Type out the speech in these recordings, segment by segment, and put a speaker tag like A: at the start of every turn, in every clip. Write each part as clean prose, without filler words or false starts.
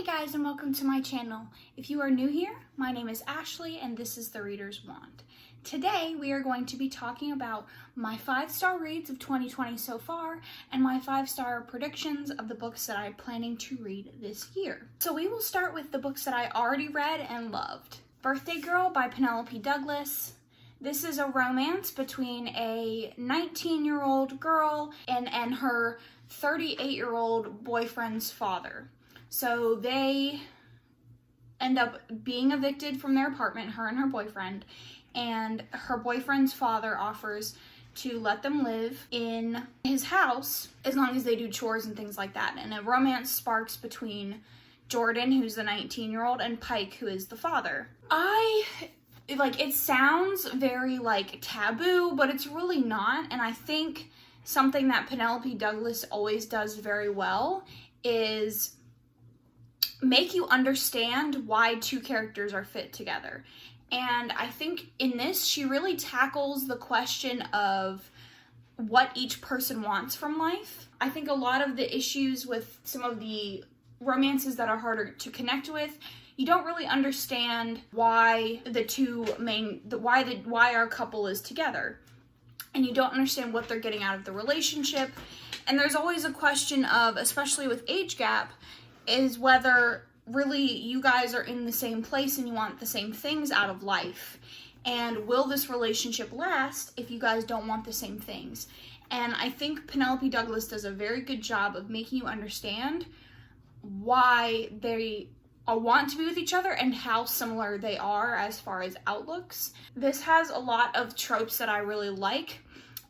A: guys, and welcome to my channel. If you are new here, my name is Ashley and this is The Reader's Wand. Today we are going to be talking about my 5-star reads of 2020 so far and my 5-star predictions of the books that I'm planning to read this year. So we will start with the books that I already read and loved. Birthday Girl by Penelope Douglas. This is a romance between a 19-year-old girl and her 38-year-old boyfriend's father. So they end up being evicted from their apartment, her and her boyfriend, and her boyfriend's father offers to let them live in his house as long as they do chores and things like that. And a romance sparks between Jordan, who's the 19-year-old, and Pike, who is the father. It sounds very, taboo, but it's really not. And I think something that Penelope Douglas always does very well is make you understand why two characters are fit together. And I think in this, she really tackles the question of what each person wants from life. I think a lot of the issues with some of the romances that are harder to connect with, you don't really understand why why our couple is together. And you don't understand what they're getting out of the relationship. And there's always a question of, especially with age gap, is whether really you guys are in the same place and you want the same things out of life. And will this relationship last if you guys don't want the same things? And I think Penelope Douglas does a very good job of making you understand why they want to be with each other and how similar they are as far as outlooks. This has a lot of tropes that I really like.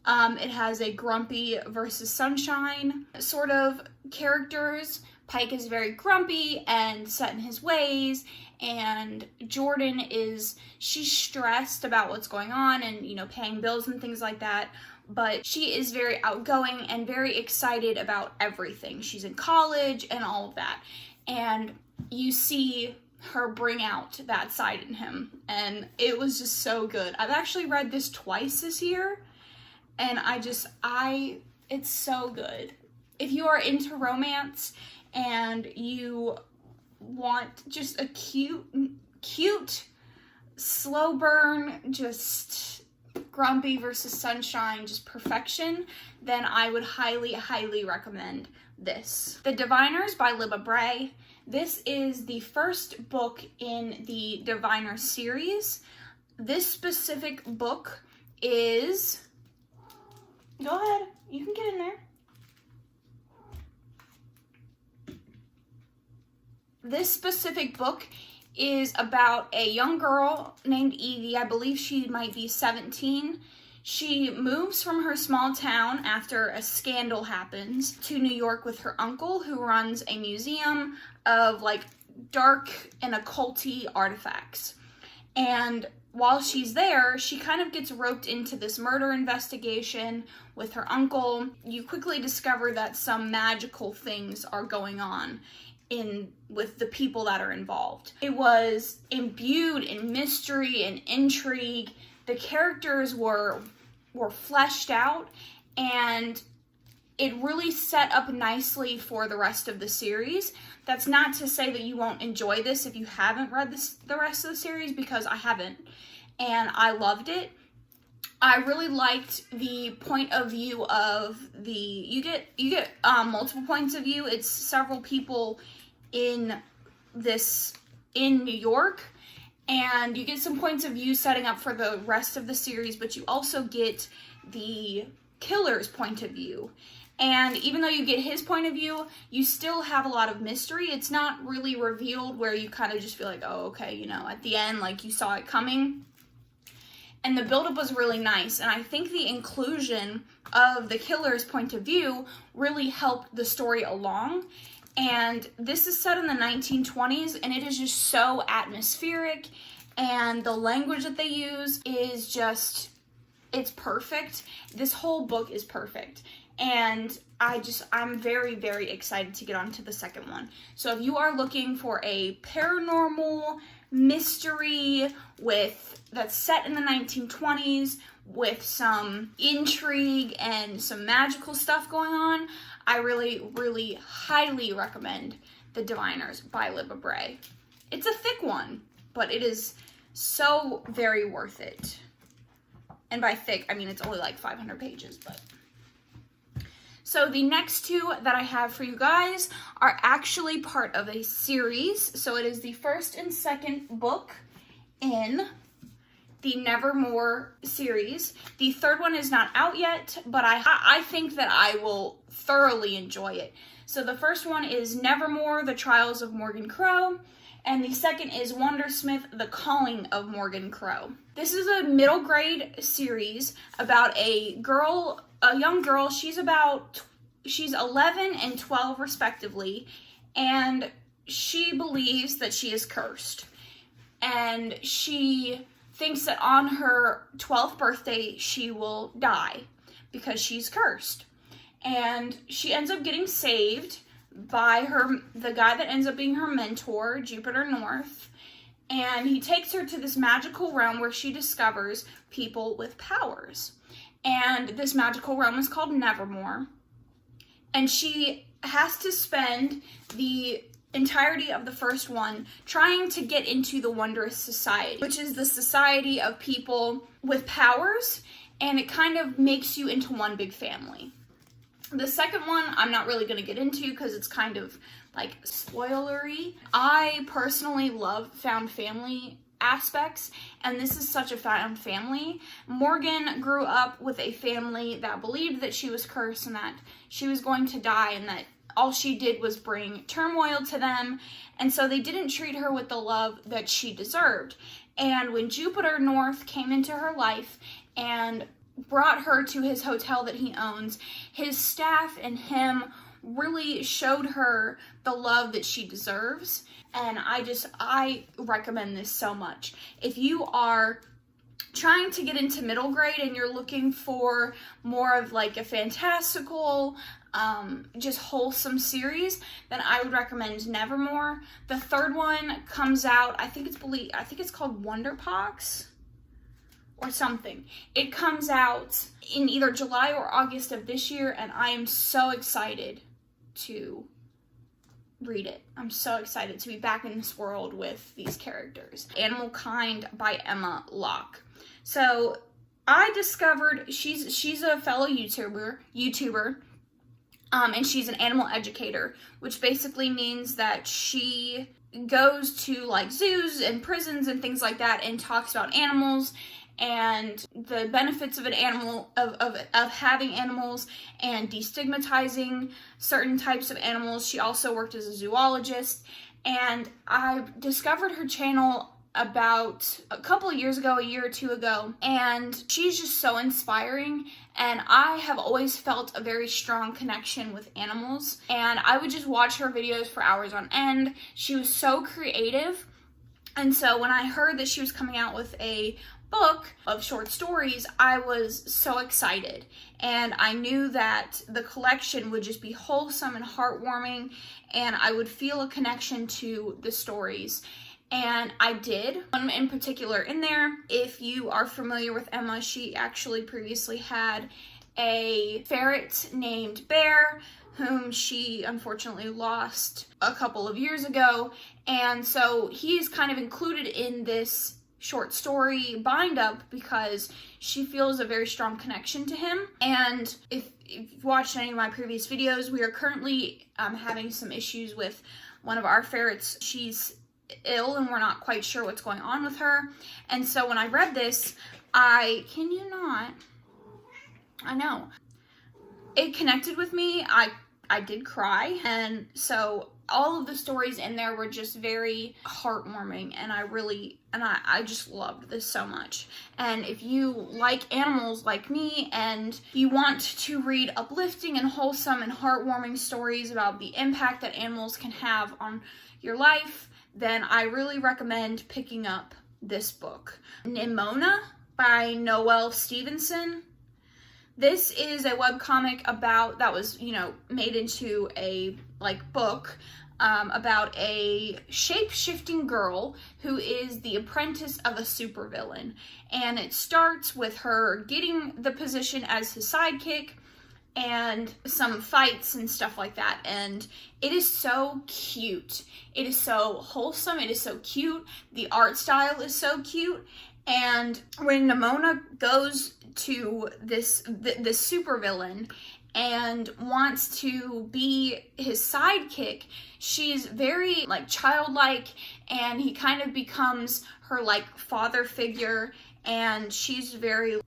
A: It has a grumpy versus sunshine sort of characters. Pike is very grumpy and set in his ways, and Jordan she's stressed about what's going on and, paying bills and things like that, but she is very outgoing and very excited about everything. She's in college and all of that, and you see her bring out that side in him, and it was just so good. I've actually read this twice this year, and it's so good. If you are into romance and you want just a cute, slow burn, just grumpy versus sunshine, just perfection, then I would highly, highly recommend this. The Diviners by Libba Bray. This is the first book in the Diviner series. This specific book is... Go ahead, you can get in there. This specific book is about a young girl named Evie. I believe she might be 17. She moves from her small town after a scandal happens to New York with her uncle, who runs a museum of dark and occulty artifacts. And while she's there, she kind of gets roped into this murder investigation with her uncle. You quickly discover that some magical things are going on with the people that are involved. It was imbued in mystery and intrigue. The characters were fleshed out, and it really set up nicely for the rest of the series. That's not to say that you won't enjoy this if you haven't read the rest of the series, because I haven't, and I loved it. I really liked the point of view of you get multiple points of view. It's several people in New York, and you get some points of view setting up for the rest of the series, but you also get the killer's point of view. And even though you get his point of view, you still have a lot of mystery. It's not really revealed where you kind of just feel like, oh, okay, at the end, you saw it coming. And the buildup was really nice. And I think the inclusion of the killer's point of view really helped the story along. And this is set in the 1920s, and it is just so atmospheric. And the language that they use is just, it's perfect. This whole book is perfect. And I'm very, very excited to get on to the second one. So if you are looking for a paranormal mystery that's set in the 1920s with some intrigue and some magical stuff going on, I really, really highly recommend The Diviners by Libba Bray. It's a thick one, but it is so very worth it. And by thick, I mean it's only like 500 pages, but... So the next two that I have for you guys are actually part of a series. So it is the first and second book in the Nevermore series. The third one is not out yet, but I think that I will thoroughly enjoy it. So the first one is Nevermore, The Trials of Morgan Crow, and the second is Wondersmith, The Calling of Morgan Crow. This is a middle grade series about a young girl. She's 11 and 12 respectively, and she believes that she is cursed. And she thinks that on her 12th birthday, she will die because she's cursed. And she ends up getting saved by the guy that ends up being her mentor, Jupiter North. And he takes her to this magical realm where she discovers people with powers. And this magical realm is called Nevermore. And she has to spend the entirety of the first one trying to get into the Wondrous Society, which is the society of people with powers, and it kind of makes you into one big family. The second one I'm not really going to get into because it's kind of like spoilery. I personally love found family aspects, and this is such a found family. Morgan grew up with a family that believed that she was cursed and that she was going to die, and that all she did was bring turmoil to them, and so they didn't treat her with the love that she deserved. And when Jupiter North came into her life and brought her to his hotel that he owns, his staff and him really showed her the love that she deserves. And I recommend this so much. If you are trying to get into middle grade and you're looking for more of like a fantastical, just wholesome series, then I would recommend Nevermore. The third one comes out, I think it's called Wonderpox or something. It comes out in either July or August of this year, and I am so excited to read it. I'm so excited to be back in this world with these characters. Animal Kind by Emma Locke. So I discovered she's a fellow YouTuber, and she's an animal educator, which basically means that she goes to like zoos and prisons and things like that and talks about animals and the benefits of an animal, of having animals, and destigmatizing certain types of animals. She also worked as a zoologist, and I discovered her channel about a couple of years ago, a year or two ago, and she's just so inspiring, and I have always felt a very strong connection with animals, and I would just watch her videos for hours on end. She was so creative, and so when I heard that she was coming out with a book of short stories, I was so excited, and I knew that the collection would just be wholesome and heartwarming, and I would feel a connection to the stories. And I did. One in particular in there, if you are familiar with Emma, she actually previously had a ferret named Bear, whom she unfortunately lost a couple of years ago, and so he is kind of included in this short story bind up because she feels a very strong connection to him. And if you've watched any of my previous videos, we are currently having some issues with one of our ferrets. She's ill and we're not quite sure what's going on with her. And so when I read this, I know it connected with me. I did cry, and so all of the stories in there were just very heartwarming, and I just loved this so much. And if you like animals like me, and you want to read uplifting and wholesome and heartwarming stories about the impact that animals can have on your life, then I really recommend picking up this book. Nimona by Noelle Stevenson. This is a webcomic that was, made into a book about a shape-shifting girl who is the apprentice of a supervillain. And it starts with her getting the position as his sidekick, and some fights and stuff like that. And it is so cute. It is so wholesome. It is so cute. The art style is so cute. And when Nimona goes to this supervillain and wants to be his sidekick, she's very like childlike, and he kind of becomes her like father figure, and she's very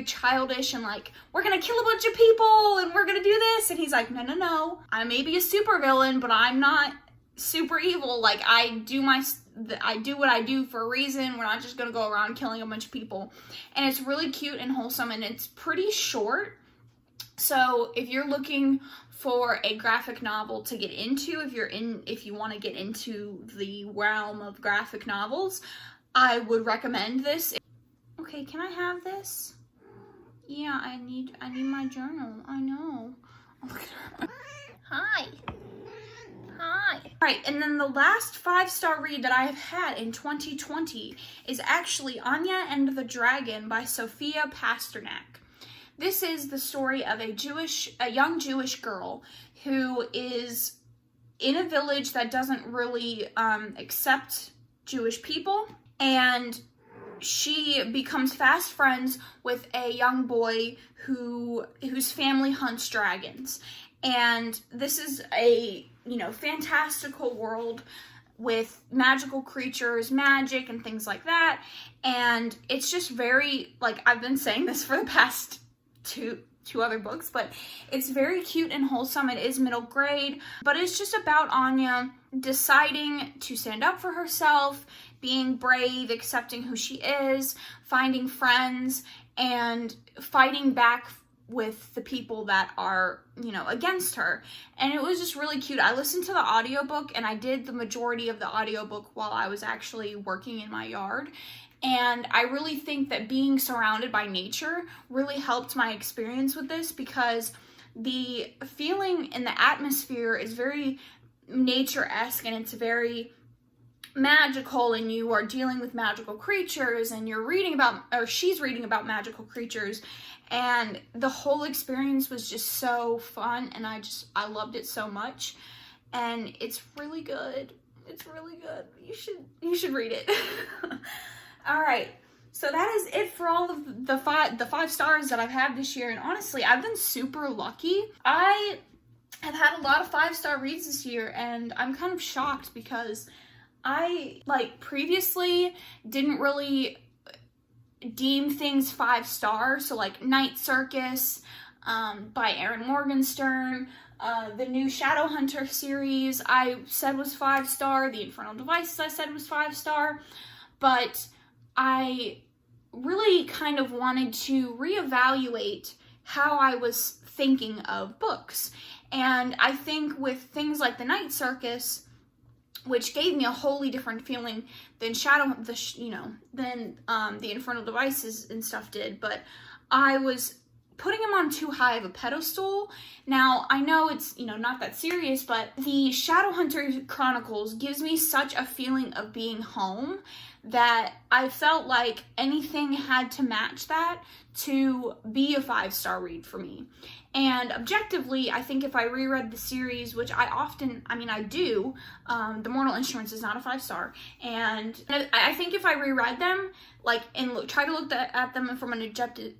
A: childish and like, we're gonna kill a bunch of people and we're gonna do this, and he's like, no, I may be a supervillain, but I'm not super evil. Like, I do what I do for a reason. We're not just gonna go around killing a bunch of people. And it's really cute and wholesome, and it's pretty short. So if you're looking for a graphic novel to get into, if you want to get into the realm of graphic novels, I would recommend this. Okay, can I have this? Yeah, I need my journal. I know. Look at her. Hi. Alright, and then the last 5-star read that I have had in 2020 is actually Anya and the Dragon by Sophia Pasternak. This is the story of a young Jewish girl who is in a village that doesn't really accept Jewish people, and she becomes fast friends with a young boy whose family hunts dragons. And this is a, fantastical world with magical creatures, magic, and things like that. And it's just very, like, I've been saying this for the past two other books, but it's very cute and wholesome. It is middle grade, but it's just about Anya deciding to stand up for herself, being brave, accepting who she is, finding friends, and fighting back with the people that are, against her. And it was just really cute. I listened to the audiobook, and I did the majority of the audiobook while I was actually working in my yard. And I really think that being surrounded by nature really helped my experience with this, because the feeling in the atmosphere is very nature-esque, and it's very magical, and you are dealing with magical creatures, and she's reading about magical creatures, and the whole experience was just so fun, and I loved it so much, and it's really good. It's really good. You should read it. All right, so that is it for all of the 5 stars that I've had this year, and honestly, I've been super lucky. I have had a lot of 5-star reads this year, and I'm kind of shocked because I, previously didn't really deem things 5 stars. So, Night Circus by Erin Morgenstern, the new Shadowhunter series I said was 5-star, the Infernal Devices I said was 5-star, but I really kind of wanted to reevaluate how I was thinking of books. And I think with things like the Night Circus, which gave me a wholly different feeling than the Infernal Devices and stuff did, but I was putting him on too high of a pedestal. Now, I know it's, not that serious, but the Shadowhunter Chronicles gives me such a feeling of being home that I felt like anything had to match that to be a 5-star read for me. And objectively, I think if I reread the series, which I do, The Mortal Instruments is not a 5-star, and I think if I reread them, try to look at them from an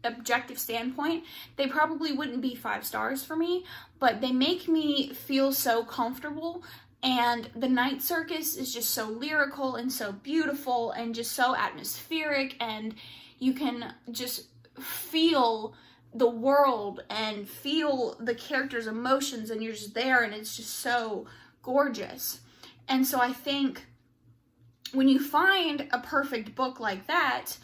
A: objective standpoint, they probably wouldn't be 5 stars for me, but they make me feel so comfortable. And the Night Circus is just so lyrical and so beautiful and just so atmospheric, and you can just feel the world and feel the characters' emotions, and you're just there, and it's just so gorgeous. And so I think when you find a perfect book like that,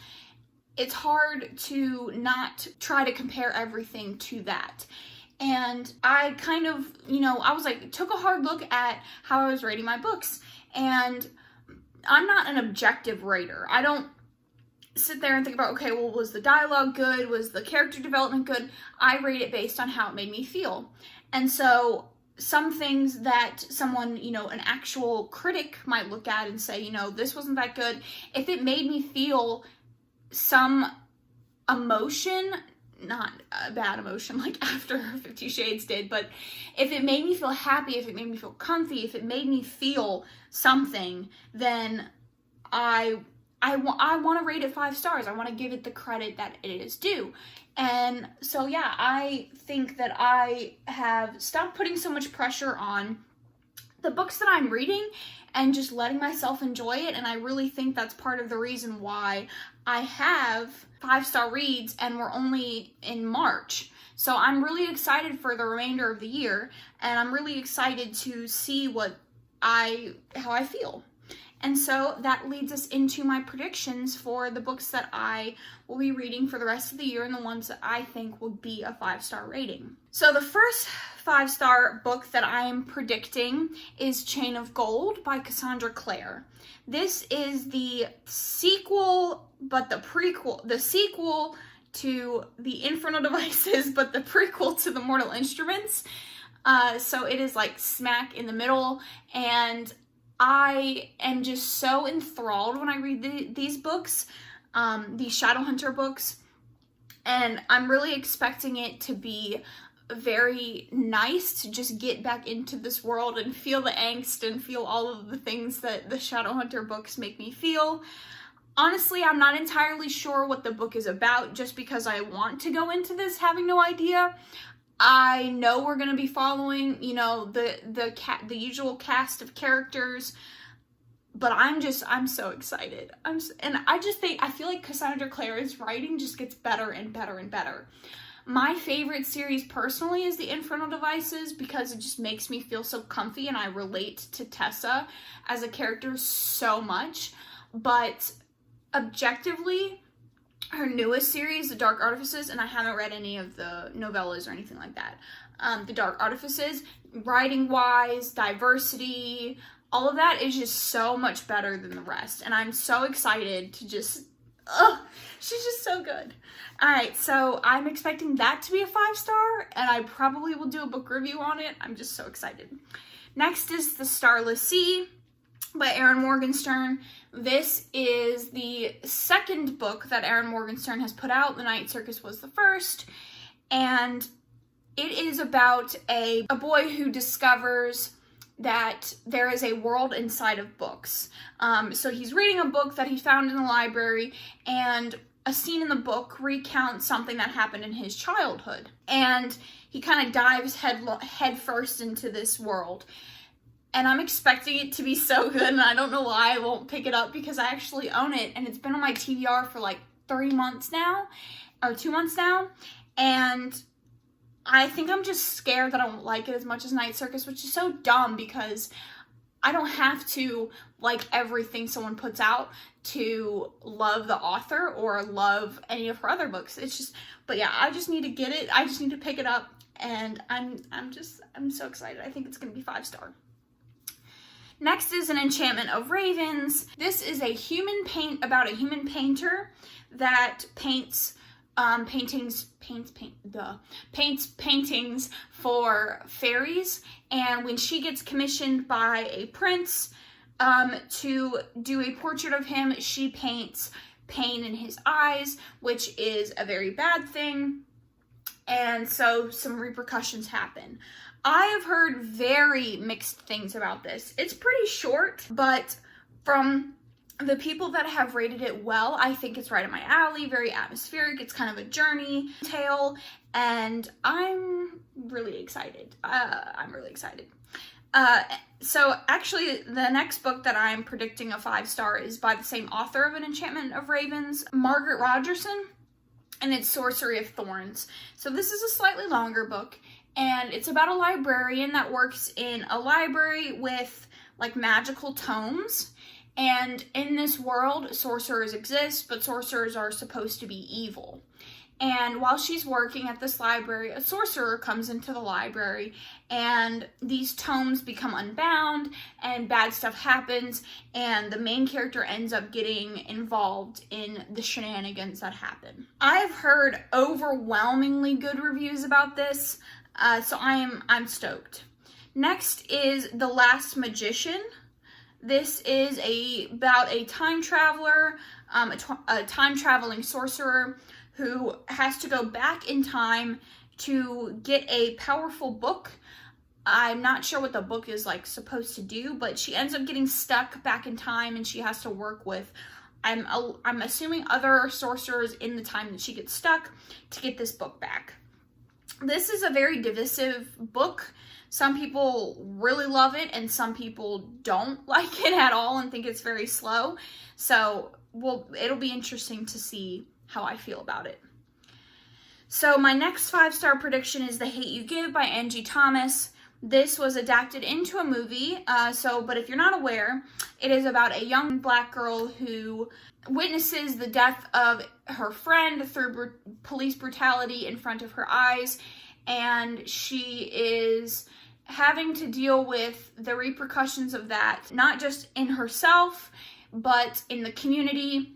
A: it's hard to not try to compare everything to that. And I kind of, took a hard look at how I was rating my books, and I'm not an objective rater. I don't sit there and think about, okay, well, was the dialogue good? Was the character development good? I rate it based on how it made me feel. And so some things that someone, an actual critic might look at and say, this wasn't that good, if it made me feel some emotion, not a bad emotion like after 50 Shades did, but if it made me feel happy, if it made me feel comfy, if it made me feel something, then I want to rate it 5 stars. I want to give it the credit that it is due. And so yeah, I think that I have stopped putting so much pressure on the books that I'm reading and just letting myself enjoy it. And I really think that's part of the reason why I have 5-star reads and we're only in March. So I'm really excited for the remainder of the year, and I'm really excited to see how I feel. And so that leads us into my predictions for the books that I will be reading for the rest of the year and the ones that I think will be a 5-star rating. So the first 5-star book that I'm predicting is Chain of Gold by Cassandra Clare. This is the sequel, but the sequel to the Infernal Devices, but the prequel to the Mortal Instruments. So it is like smack in the middle, and I am just so enthralled when I read these books, these Shadowhunter books, and I'm really expecting it to be very nice to just get back into this world and feel the angst and feel all of the things that the Shadowhunter books make me feel. Honestly, I'm not entirely sure what the book is about, just because I want to go into this having no idea. I know we're going to be following, you know, the usual cast of characters, but I'm so excited. I feel like Cassandra Clare's writing just gets better and better and better. My favorite series personally is the Infernal Devices, because it just makes me feel so comfy and I relate to Tessa as a character so much. But objectively, her newest series, The Dark Artifices, and I haven't read any of the novellas or anything like that. The Dark Artifices, writing-wise, diversity, all of that is just so much better than the rest. And I'm so excited to just, she's just so good. Alright, so I'm expecting that to be a 5-star, and I probably will do a book review on it. I'm just so excited. Next is The Starless II by Erin Morgenstern. This is the second book that Erin Morgenstern has put out. The Night Circus was the first, and it is about a boy who discovers that there is a world inside of books. So he's reading a book that he found in the library, and a scene in the book recounts something that happened in his childhood, and he kind of dives head first into this world. And I'm expecting it to be so good, and I don't know why I won't pick it up, because I actually own it, and it's been on my TBR for like 3 months now, or 2 months now, and I think I'm just scared that I won't like it as much as Night Circus, which is so dumb, because I don't have to like everything someone puts out to love the author or love any of her other books. It's just, but yeah, I just need to get it. I just need to pick it up, and I'm so excited. I think it's going to be 5-star. Next is an Enchantment of Ravens. This is about a human painter that paints paintings for fairies, and when she gets commissioned by a prince to do a portrait of him, she paints pain in his eyes, which is a very bad thing, and so some repercussions happen. I have heard very mixed things about this. It's pretty short, but from the people that have rated it well, I think it's right up my alley, very atmospheric. It's kind of a journey tale, and I'm really excited. So actually, the next book that I'm predicting a 5-star is by the same author of An Enchantment of Ravens, Margaret Rogerson, and it's Sorcery of Thorns. So this is a slightly longer book, and it's about a librarian that works in a library with like magical tomes. And in this world, sorcerers exist, but sorcerers are supposed to be evil. And while she's working at this library, a sorcerer comes into the library, and these tomes become unbound, and bad stuff happens, and the main character ends up getting involved in the shenanigans that happen. I've heard overwhelmingly good reviews about this, so I'm stoked. Next is The Last Magician. This is about a time traveler, a time-traveling sorcerer who has to go back in time to get a powerful book. I'm not sure what the book is like supposed to do, but she ends up getting stuck back in time, and she has to work with, I'm assuming, other sorcerers in the time that she gets stuck to get this book back. This is a very divisive book. Some people really love it, and some people don't like it at all and think it's very slow. So, it'll be interesting to see how I feel about it. So my next 5-star prediction is The Hate You Give by Angie Thomas. This was adapted into a movie, but if you're not aware, it is about a young black girl who witnesses the death of her friend through police brutality in front of her eyes, and she is having to deal with the repercussions of that, not just in herself, but in the community,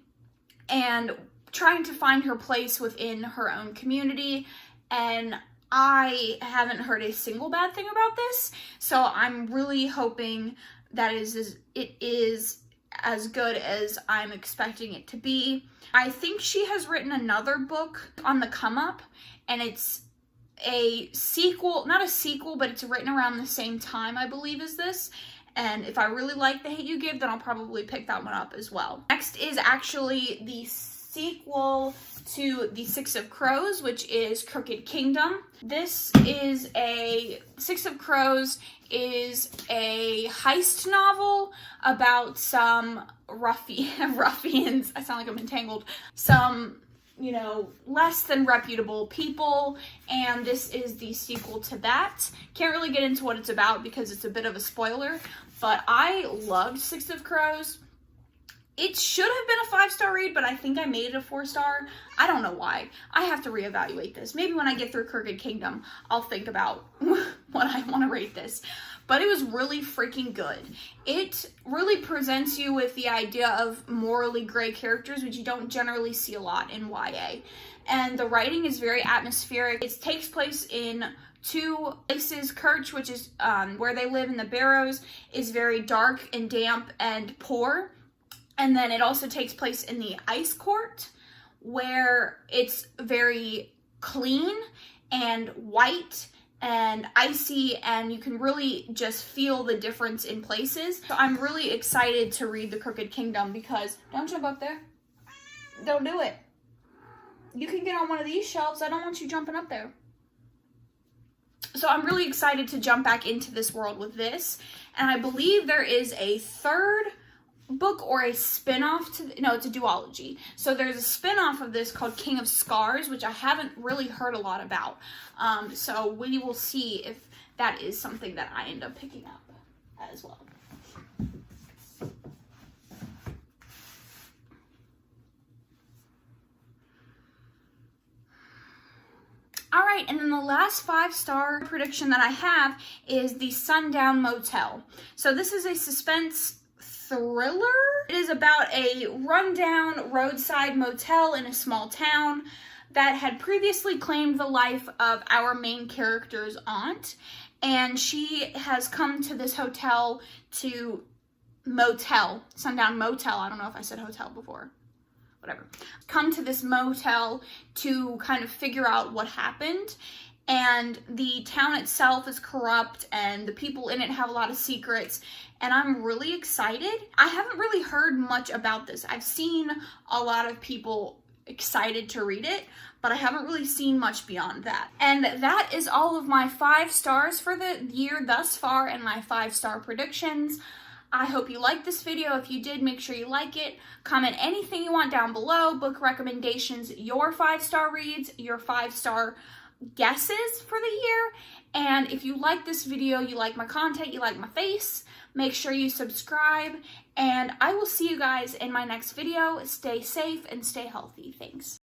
A: and trying to find her place within her own community. And I haven't heard a single bad thing about this, so I'm really hoping that it is as good as I'm expecting it to be. I think she has written another book on the come up, and it's a sequel, not a sequel, but it's written around the same time, I believe, as this. And if I really like The Hate You Give, then I'll probably pick that one up as well. Next is actually the sequel to The Six of Crows, which is Crooked Kingdom. Six of Crows is a heist novel about some ruffians, I sound like I'm entangled, some, less than reputable people, and this is the sequel to that. Can't really get into what it's about because it's a bit of a spoiler, but I loved Six of Crows. It should have been a 5-star read, but I think I made it a 4-star. I don't know why. I have to reevaluate this. Maybe when I get through Crooked Kingdom, I'll think about what I want to rate this. But it was really freaking good. It really presents you with the idea of morally gray characters, which you don't generally see a lot in YA. And the writing is very atmospheric. It takes place in 2 places. Kirch, which is where they live in the Barrows, is very dark and damp and poor. And then it also takes place in the Ice Court, where it's very clean and white and icy, and you can really just feel the difference in places. So I'm really excited to read The Crooked Kingdom because, don't jump up there. Don't do it. You can get on one of these shelves. I don't want you jumping up there. So I'm really excited to jump back into this world with this. And I believe there is a 3rd book or a spin-off it's a duology. So there's a spin-off of this called King of Scars, which I haven't really heard a lot about. So we will see if that is something that I end up picking up as well. Alright, and then the last 5-star prediction that I have is the Sundown Motel. So this is a suspense thriller. It is about a rundown roadside motel in a small town that had previously claimed the life of our main character's aunt, and she has come to this sundown motel. I don't know if I said hotel before. Whatever. Come to this motel to kind of figure out what happened. And the town itself is corrupt, and the people in it have a lot of secrets, and I'm really excited. I haven't really heard much about this. I've seen a lot of people excited to read it, but I haven't really seen much beyond that. And that is all of my 5 stars for the year thus far and my 5-star predictions. I hope you liked this video. If you did, make sure you like it. Comment anything you want down below, book recommendations, your 5-star reads, your 5-star guesses for the year. And if you like this video, you like my content, you like my face, make sure you subscribe, and I will see you guys in my next video. Stay safe and stay healthy. Thanks.